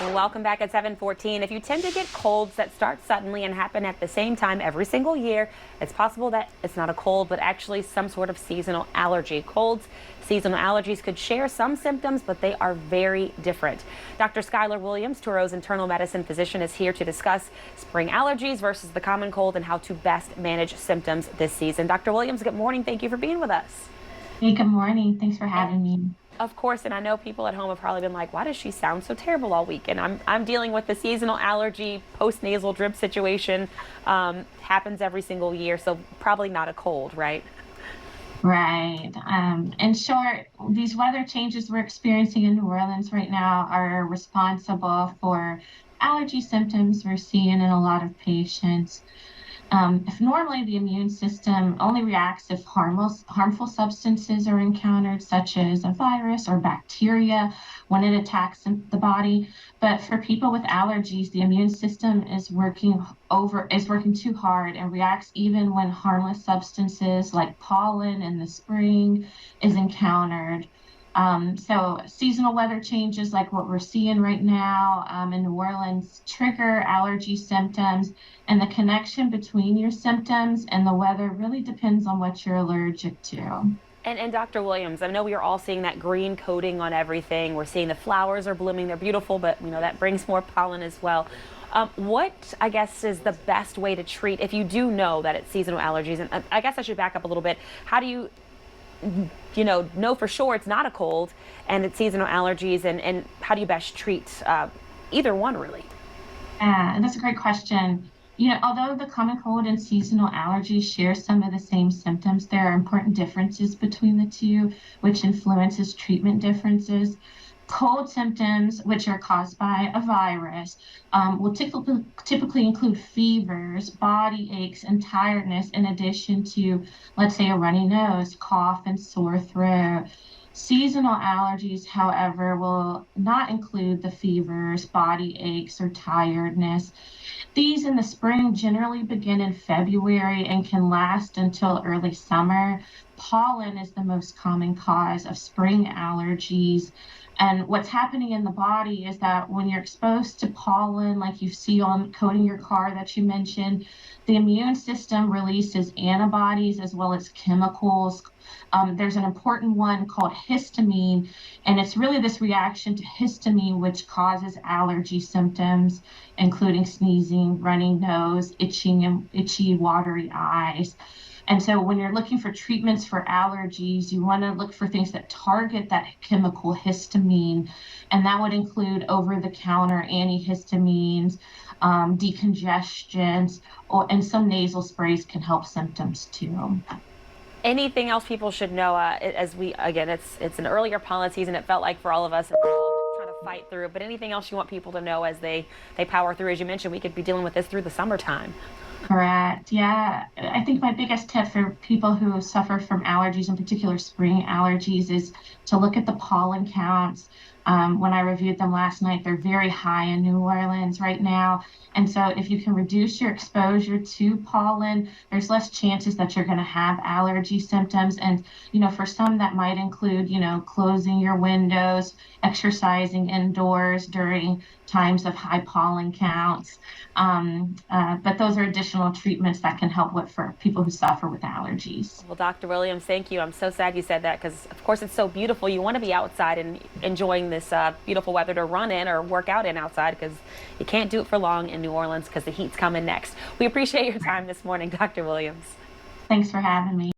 Welcome back at 7:14. If you tend to get colds that start suddenly and happen at the same time every single year, it's possible that it's not a cold, but actually some sort of seasonal allergy. Colds, seasonal allergies could share some symptoms, but they are very different. Dr. Schuyler Williams, Touro's internal medicine physician, is here to discuss spring allergies versus the common cold and how to best manage symptoms this season. Dr. Williams, good morning. Thank you for being with us. Hey, good morning. Thanks for having me. Of course, and I know people at home have probably been like, why does she sound so terrible all week? And I'm dealing with the seasonal allergy post-nasal drip situation. Happens every single year, so probably not a cold, right? Right. In short, these weather changes we're experiencing in New Orleans right now are responsible for allergy symptoms we're seeing in a lot of patients. If normally the immune system only reacts if harmful substances are encountered, such as a virus or bacteria, when it attacks the body. But for people with allergies, the immune system is working too hard and reacts even when harmless substances like pollen in the spring is encountered. So seasonal weather changes like what we're seeing right now in New Orleans trigger allergy symptoms, and the connection between your symptoms and the weather really depends on what you're allergic to. And Dr. Williams, I know we are all seeing that green coating on everything. We're seeing the flowers are blooming. They're beautiful, but that brings more pollen as well. What, I guess, is the best way to treat if you do know that it's seasonal allergies? And I guess I should back up a little bit. How do you know for sure it's not a cold and it's seasonal allergies, and how do you best treat either one, really? That's a great question. Although the common cold and seasonal allergies share some of the same symptoms, there are important differences between the two, which influences treatment differences. Cold symptoms, which are caused by a virus, will typically include fevers, body aches, and tiredness, in addition to, let's say, a runny nose, cough, and sore throat. Seasonal allergies, however, will not include the fevers, body aches, or tiredness. These in the spring generally begin in February and can last until early summer. Pollen is the most common cause of spring allergies. And what's happening in the body is that when you're exposed to pollen, like you see on coating your car that you mentioned, the immune system releases antibodies as well as chemicals. There's an important one called histamine, and it's really this reaction to histamine which causes allergy symptoms, including sneezing, runny nose, itchy, watery eyes. And so when you're looking for treatments for allergies, you want to look for things that target that chemical histamine, and that would include over-the-counter antihistamines, decongestants, and some nasal sprays can help symptoms too. Anything else people should know as we, again, it's an earlier pollen season, it felt like, for all of us, and we're all trying to fight through it, but anything else you want people to know as they power through? As you mentioned, we could be dealing with this through the summertime. Correct. Yeah. I think my biggest tip for people who suffer from allergies, in particular spring allergies, is to look at the pollen counts. When I reviewed them last night, they're very high in New Orleans right now. And so if you can reduce your exposure to pollen, there's less chances that you're going to have allergy symptoms. And, for some that might include, closing your windows, exercising indoors during times of high pollen counts. But those are additional treatments that can help for people who suffer with allergies. Well, Dr. Williams, thank you. I'm so sad you said that because, of course, it's so beautiful. You want to be outside and enjoying this beautiful weather to run in or work out in outside, because you can't do it for long in New Orleans because the heat's coming next. We appreciate your time this morning, Dr. Williams. Thanks for having me.